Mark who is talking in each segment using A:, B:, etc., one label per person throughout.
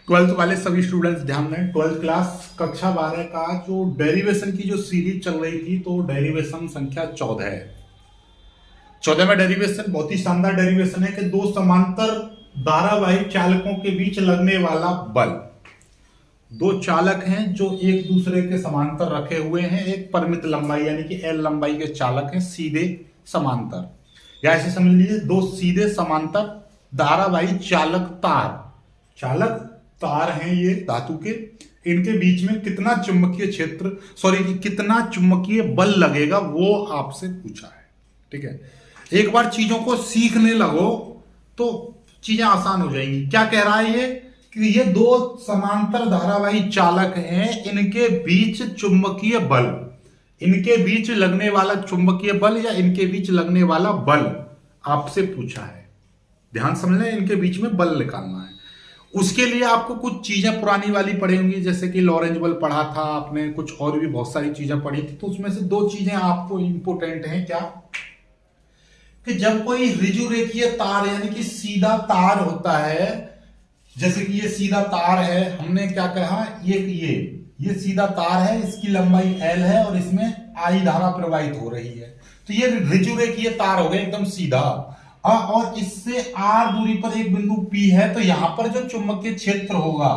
A: Twelfth वाले सभी students ध्यान दें, ट्वेल्थ क्लास कक्षा 12 का जो डेरिवेशन की जो सीरीज चल रही थी, तो डेरिवेशन संख्या 14 है। 14 में डेरिवेशन बहुत ही शानदार डेरिवेशन है कि दो समांतर धारावाही चालकों के बीच लगने वाला बल। दो चालक हैं जो एक दूसरे के समांतर रखे हुए हैं, एक परिमित लंबाई यानी कि एल लंबाई के चालक हैं, सीधे समांतर, या ऐसे समझ लीजिए दो सीधे समांतर धारावाही चालक तार हैं ये धातु के। इनके बीच में कितना चुंबकीय क्षेत्र कितना चुंबकीय बल लगेगा वो आपसे पूछा है। ठीक है, एक बार चीजों को सीखने लगो तो चीजें आसान हो जाएंगी। क्या कह रहा है ये कि ये दो समांतर धारावाही चालक हैं, इनके बीच चुंबकीय बल, इनके बीच लगने वाला चुंबकीय बल या इनके बीच लगने वाला बल आपसे पूछा है। ध्यान समझ लें, इनके बीच में बल निकालना है। उसके लिए आपको कुछ चीजें पुरानी वाली पढ़ी होंगी, जैसे कि लॉरेंज बल पढ़ा था आपने, कुछ और भी बहुत सारी चीजें पढ़ी थी। तो उसमें से दो चीजें आपको इंपोर्टेंट हैं। क्या कि जब कोई ऋजु रेखीय तार यानी कि सीधा तार होता है, जैसे कि ये सीधा तार है, हमने क्या कहा, ये सीधा तार है, इसकी लंबाई L है और इसमें I धारा प्रवाहित हो रही है, तो ये ऋजु रेखीय तार हो गया एकदम सीधा। और इससे R दूरी पर एक बिंदु P है, तो यहां पर जो चुंबकीय क्षेत्र होगा,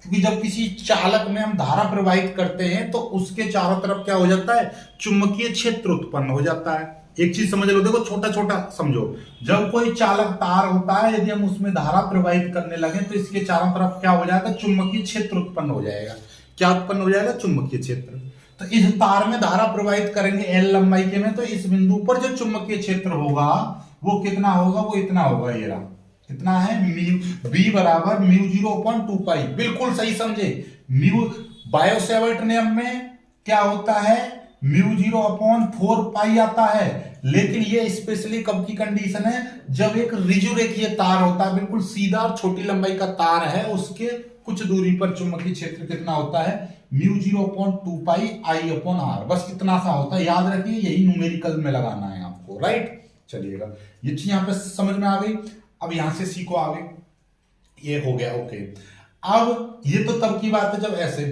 A: क्योंकि जब किसी चालक में हम धारा प्रवाहित करते हैं तो उसके चारों तरफ क्या हो जाता है, चुंबकीय क्षेत्र उत्पन्न हो जाता है। एक चीज समझ लो, देखो छोटा छोटा समझो, जब कोई चालक तार होता है, यदि हम उसमें धारा प्रवाहित करने लगे तो इसके चारों तरफ क्या हो जाएगा, चुंबकीय क्षेत्र उत्पन्न हो जाएगा। क्या उत्पन्न हो जाएगा, चुंबकीय क्षेत्र। तो इस तार में धारा प्रवाहित करेंगे L लंबाई के में, तो इस बिंदु पर जो चुंबकीय क्षेत्र होगा वो कितना होगा, वो इतना होगा, ये रहा कितना है, B बराबर μ0/2π। बिल्कुल सही समझे, म्यू बायो-सेवर्ट नियम में क्या होता है, μ0/4π आता है। लेकिन ये स्पेशली कब की कंडीशन है, जब एक ऋजु रेखीय तार होता है, बिल्कुल सीधा और छोटी लंबाई का तार है, उसके कुछ दूरी पर चुंबकीय क्षेत्र कितना होता है, μ0/2π I/r। बस इतना सा होता है, याद रखिए, यही न्यूमेरिकल में लगाना है आपको, राइट। चलिएगा, ये चीज यहां पे समझ में आ गई। अब यहां से सीखो आगे, ये हो गया ओके। अब ये तो तब की बात है जब ऐसे।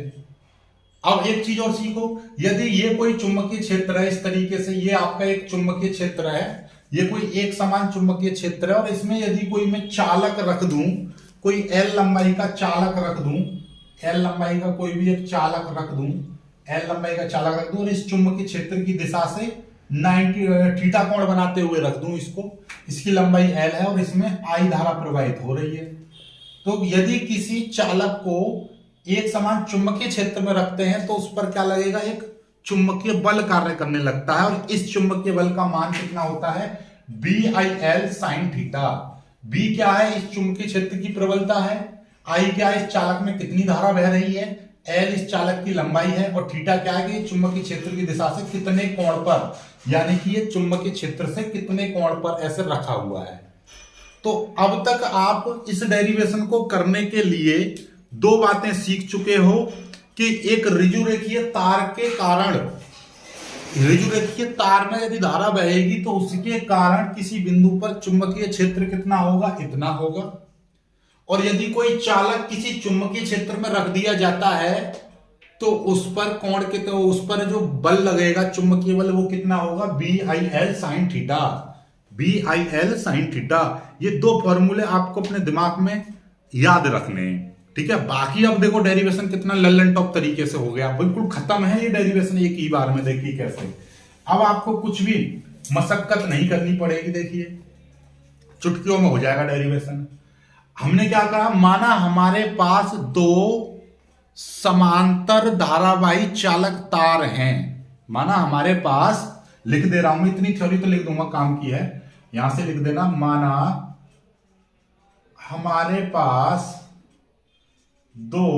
A: अब एक चीज और सीखो, यदि ये कोई चुंबकीय क्षेत्र है इस तरीके से, ये आपका एक चुंबकीय क्षेत्र है, ये कोई एक समान चुंबकीय क्षेत्र है, और इसमें यदि कोई मैं चालक रख दूं, कोई L लंबाई का चालक रख दूं, L लंबाई का कोई भी एक चालक रख दूं, L लंबाई का चालक रख दूं, और इस चुंबकीय क्षेत्र की दिशा से 90 थीटा कोण बनाते हुए रख दूं इसको, इसकी लंबाई L है और इसमें I धारा प्रवाहित हो रही है। तो यदि किसी चालक को एक समान चुंबकीय क्षेत्र में रखते हैं तो उस पर क्या लगेगा, एक चुंबकीय बल कार्य करने लगता है, और इस चुंबकीय बल का मान कितना होता है, BIL sin थीटा। B क्या है, इस चुंबकीय क्षेत्र की प्रबलता है, I क्या है, इस चालक में कितनी धारा बह रही है, L इस चालक की लंबाई है, और थीटा क्या है कि चुंबकीय क्षेत्र की दिशा से कितने कोण पर, यानी कि ये चुंबकीय क्षेत्र से कितने कोण पर ऐसे रखा हुआ है। तो अब तक आप इस डेरिवेशन को करने के लिए दो बातें सीख चुके हो कि एक ऋजु रेखीय तार के कारण, ऋजु रेखीय तार में यदि धारा बहेगी तो उसके कारण किसी बिंदु पर चुंबकीय क्षेत्र कितना होगा, इतना होगा। और यदि कोई चालक किसी चुंबकीय क्षेत्र में रख दिया जाता है तो उस पर कोण के, तो उस पर जो बल लगेगा चुंबकीय बल, वो कितना होगा, BIL sin theta. BIL sin theta. ये दो फॉर्मूले आपको अपने दिमाग में याद रखने हैं, ठीक है। बाकी अब देखो डेरिवेशन कितना लल्लन टॉप तरीके से हो गया, बिल्कुल खत्म है ये डेरिवेशन एक ही बार में। देखिए कैसे, अब आपको कुछ भी मशक्कत नहीं करनी पड़ेगी, देखिए चुटकियों में हो जाएगा डेरिवेशन। हमने क्या कहा, माना हमारे पास दो समांतर धारावाही चालक तार हैं, माना हमारे पास, लिख दे रहा हूं, इतनी थ्योरी तो लिख दूंगा, काम की है, यहां से लिख देना, माना हमारे पास दो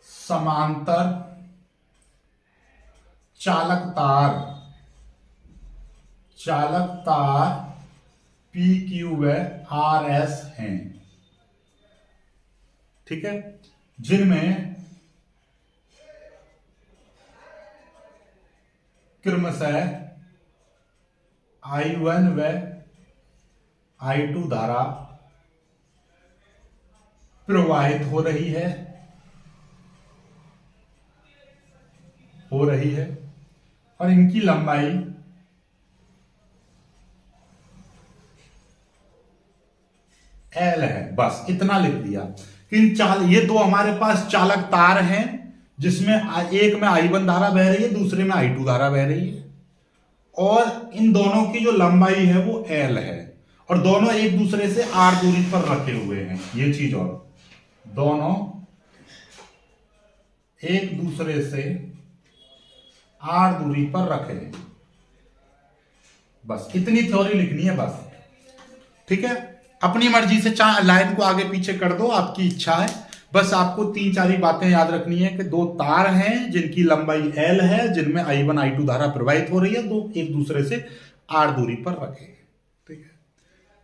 A: समांतर चालक तार PQ व RS हैं, ठीक है, जिनमें क्रमशः I1 व I2 धारा प्रवाहित हो रही है और इनकी लंबाई एल है। बस इतना लिख दिया कि ये दो हमारे पास चालक तार हैं, जिसमें एक में I1 धारा बह रही है, दूसरे में I2 धारा बह रही है, और इन दोनों की जो लंबाई है वो एल है, और दोनों एक दूसरे से आर दूरी पर रखे हुए हैं। ये चीज, और दोनों एक दूसरे से आर दूरी पर रखे हैं। बस इतनी थ्योरी लिखनी है बस, ठीक है। अपनी मर्जी से लाइन को आगे पीछे कर दो, आपकी इच्छा है। बस आपको 3-4 ही बातें याद रखनी है कि दो तार हैं जिनकी लंबाई एल है, जिनमें I1 I2 धारा प्रवाहित हो रही है, दो एक दूसरे से आर दूरी पर रखे, ठीक है।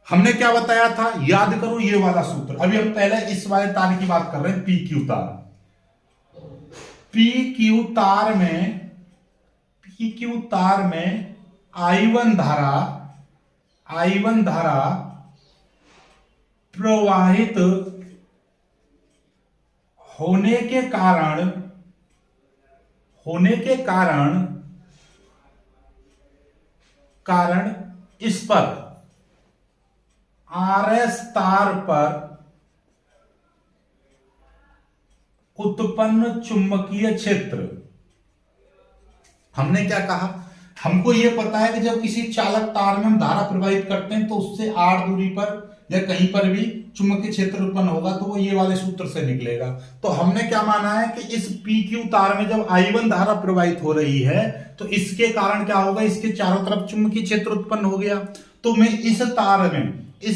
A: हमने क्या बताया था, याद करो ये वाला सूत्र। अभी हम पहले इस वाले तार की बात कर रहे हैं, पी क्यू तार। पी क्यू तार में I1 धारा प्रवाहित होने के कारण इस पर RS तार पर उत्पन्न चुंबकीय क्षेत्र। हमने क्या कहा, हमको यह पता है कि जब किसी चालक तार में हम धारा प्रवाहित करते हैं तो उससे आर दूरी पर या कहीं पर भी चुंबकीय क्षेत्र उत्पन्न होगा, तो वो ये वाले सूत्र से निकलेगा। तो हमने क्या माना है कि इस पी क्यू तार में जब I1 धारा प्रवाहित हो रही है तो इसके कारण क्या होगा, इसके चारों तरफ चुंबकीय क्षेत्र उत्पन्न हो गया। तो मैं इस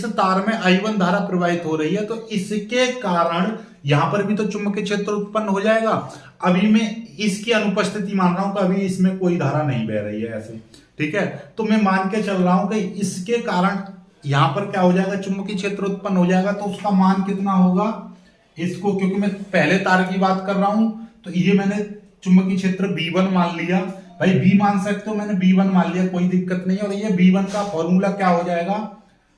A: तार में I1 धारा प्रवाहित हो रही है, तो इसके कारण यहां पर भी तो चुंबकीय क्षेत्र उत्पन्न हो जाएगा। अभी मैं इसकी अनुपस्थिति मान रहा हूं कि अभी इसमें कोई धारा नहीं बह रही है ऐसे, ठीक है। तो मैं मान के चल रहा हूं कि इसके कारण यहां पर क्या हो जाएगा, चुंबकीय क्षेत्र उत्पन्न हो जाएगा। तो उसका मान कितना होगा, इसको, क्योंकि मैं पहले तार की बात कर रहा हूं तो ये मैंने चुंबकीय क्षेत्र B1 मान लिया। भाई B मान सकते हो, मैंने B1 मान लिया, कोई दिक्कत नहीं है। और ये B1 का फॉर्मूला क्या हो जाएगा,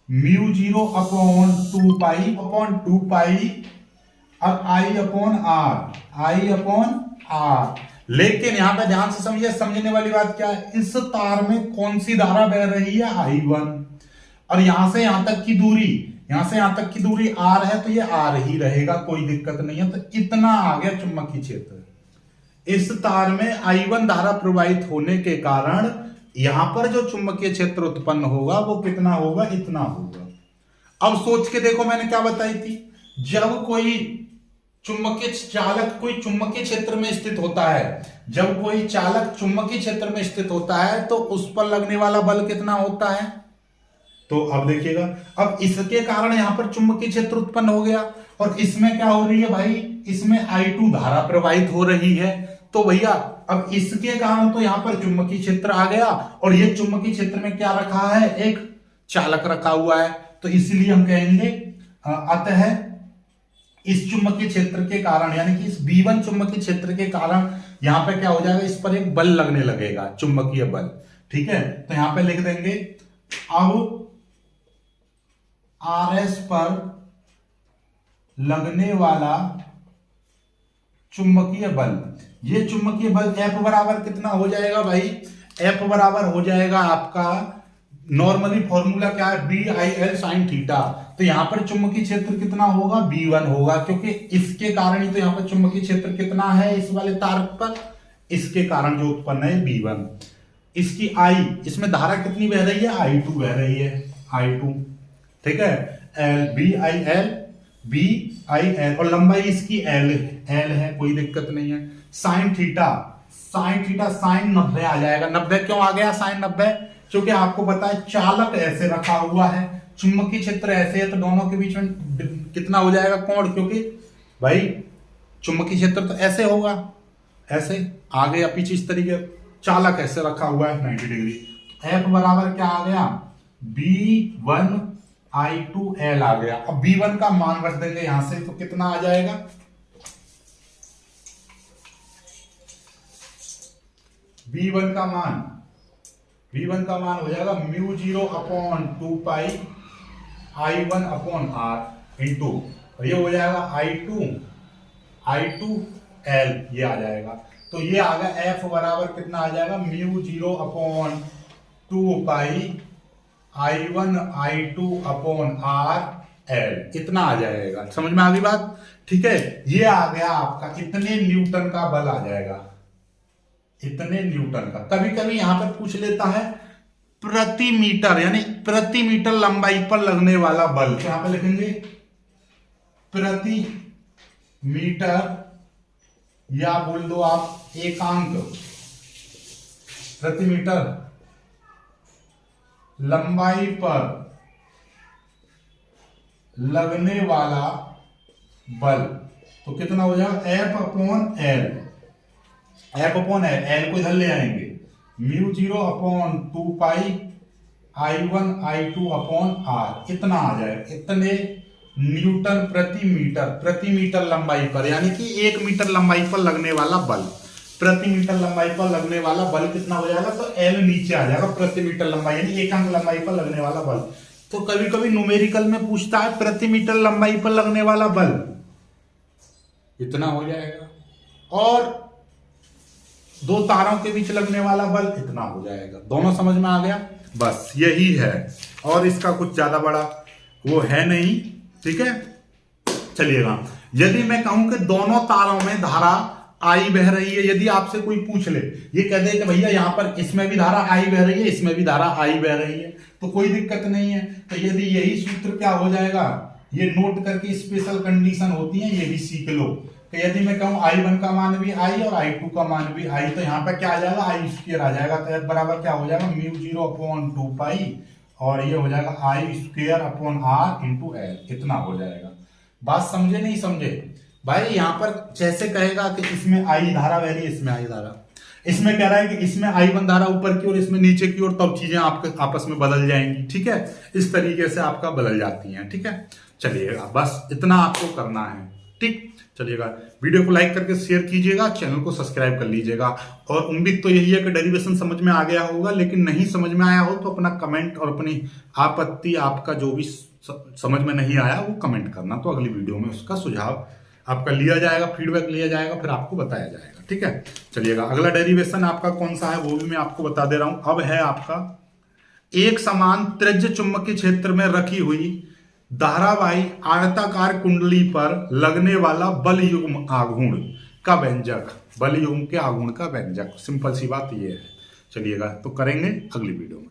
A: μ0 अपॉन 2 पाई अब I अपॉन R। लेकिन यहां पर ध्यान से समझिए, समझने वाली बात क्या है, इस तार में कौन सी धारा बह रही है, I1, और यहां से यहां तक की दूरी R है, तो ये R ही रहेगा, कोई दिक्कत नहीं है। तो इतना आ गया चुंबकीय क्षेत्र। इस तार में I1 धारा प्रवाहित होने के कारण यहां पर जो चुंबकीय क्षेत्र उत्पन्न होगा वो कितना होगा, इतना होगा। अब सोच के देखो, मैंने क्या बताई थी, जब कोई चालक कोई चुंबकीय क्षेत्र में स्थित होता है, जब कोई चालक चुंबकीय क्षेत्र में स्थित होता है तो उस पर लगने वाला बल कितना होता है। तो अब देखिएगा, अब इसके कारण यहां पर चुंबकीय क्षेत्र उत्पन्न हो गया, और इसमें क्या हो रही है भाई, इसमें I2 धारा प्रवाहित हो रही है। तो भैया अब इसके कारण तो यहां पर चुंबकीय क्षेत्र आ गया, और ये चुंबकीय क्षेत्र में क्या रखा है, एक चालक रखा हुआ है। तो इसलिए हम कहेंगे अतः इस चुंबकीय क्षेत्र के कारण, यानी कि इस B1 चुंबकीय क्षेत्र के कारण यहां पे क्या हो जाएगा, इस पर एक बल लगने लगेगा, चुंबकीय बल, ठीक है। तो यहां पे लिख देंगे, अब RS पर लगने वाला चुंबकीय बल, ये चुंबकीय बल F बराबर कितना हो जाएगा भाई, F बराबर हो जाएगा आपका, नॉर्मली फॉर्मूला क्या है, BIL sin थीटा। तो यहां पर चुंबकीय क्षेत्र कितना होगा, B1 होगा, क्योंकि इसके कारण ही तो यहां पर चुंबकीय क्षेत्र कितना है इस वाले तार पर, इसके कारण जो उत्पन्न है B1। इसकी इसमें धारा कितनी बह रही है, I2 बह रही है, I2, ठीक है। BIL और लंबाई इसकी L है, कोई दिक्कत नहीं है। साइन थीटा साइन 90 आ जाएगा। 90 क्यों आ गया साइन 90, क्योंकि आपको पता है चालक ऐसे रखा हुआ है, चुंबकीय क्षेत्र ऐसे है, तो दोनों के बीच में कितना हो जाएगा कोण, क्योंकि भाई चुंबकीय क्षेत्र तो ऐसे होगा, ऐसे आगे या पीछे इस तरीके, चालक ऐसे रखा हुआ है 90 डिग्री। F बराबर क्या आ गया, B1 I2L आ गया। अब B1 का मान रख देंगे यहां से, तो कितना आ जाएगा, B1 का मान हो जाएगा μ0 अपॉन 2 पाई I1 अपॉन R इंटू और ये हो जाएगा I2 L, ये आ जाएगा। तो ये आ गया F बराबर कितना आ जाएगा, mu 0/2 I1 I2 R L, इतना आ जाएगा। समझ में आ गई बात? ठीक है, ये आ गया आपका इतने न्यूटन का बल आ जाएगा, इतने न्यूटन का। कभी कभी यहां पर पूछ लेता है प्रति मीटर, यानी प्रति मीटर लंबाई पर लगने वाला बल, तो यहां पर लिखेंगे प्रति मीटर, या बोल दो आप एकांक, प्रति मीटर लंबाई पर लगने वाला बल। तो कितना हो जाएगा, F/L, L को इधर ले आएंगे, म्यू 0/2 I1 I2 R, इतना आ जाएगा, इतने न्यूटन प्रति मीटर लंबाई पर, यानी कि 1 मीटर लंबाई पर लगने वाला बल, प्रति मीटर लंबाई पर लगने वाला बल कितना हो जाएगा, तो L नीचे आ जाएगा, प्रति मीटर लंबाई यानी एकांक लंबाई पर लगने वाला बल। तो कभी कभी न्यूमेरिकल में पूछता है प्रति मीटर लंबाई पर लगने वाला बल, इतना हो जाएगा, और दो तारों के बीच लगने वाला बल इतना हो जाएगा। दोनों समझ में आ गया? बस यही है, और इसका कुछ ज्यादा बड़ा वो है नहीं। ठीक है, चलिएगा। यदि मैं कहूं कि दोनों तारों में धारा आई बह रही है, यदि आपसे कोई पूछ ले, ये कह दे कि भैया यहां पर इसमें भी धारा आई बह रही है, इसमें भी धारा आई बह रही है, तो कोई दिक्कत नहीं है। तो यदि यही सूत्र क्या हो जाएगा, ये नोट करके स्पेशल कंडीशन होती है, ये भी सीख लो कि यदि मैं कहूं I1 का मान भी आई और I2 का मान भी आई, तो यहां पर क्या आ जाएगा, I² आ जाएगा। तो F बराबर क्या हो जाएगा, म्यू 0/2 और ये हो जाएगा I² R इंटू L, इतना हो जाएगा। बात समझे नहीं समझे भाई? यहां पर जैसे कहेगा कि इसमें आई धारा बह रही है, इसमें आई धारा, इसमें कह रहा है कि इसमें I1 धारा ऊपर की ओर, इसमें नीचे की ओर, तब चीजें आपके आपस में बदल जाएंगी। ठीक है, इस तरीके से आपका बदल जाती हैं। ठीक है, चलिएगा, बस इतना आपको करना है। ठीक, चलिएगा, वीडियो को लाइक करके शेयर कीजिएगा, चैनल को सब्सक्राइब कर लीजिएगा, और उम्मीद तो यही है कि डेरिवेशन समझ में आ गया होगा। लेकिन नहीं समझ में आया हो तो अपना कमेंट और अपनी आपत्ति, आपका जो भी समझ में नहीं आया वो कमेंट करना, तो अगली वीडियो में उसका सुझाव आपका लिया जाएगा, फीडबैक लिया जाएगा, फिर आपको बताया जाएगा। ठीक है, चलिएगा, अगला डेरिवेशन आपका कौन सा है वो भी मैं आपको बता दे रहा हूं। अब है आपका एक समान त्रिज्य चुंबकीय क्षेत्र में रखी हुई धारावाही आयताकार कुंडली पर लगने वाला बल युग्म आघूर्ण का व्यंजक, बल युग्म के आघूर्ण का व्यंजक। सिंपल सी बात ये है। चलिएगा, तो करेंगे अगली वीडियो में।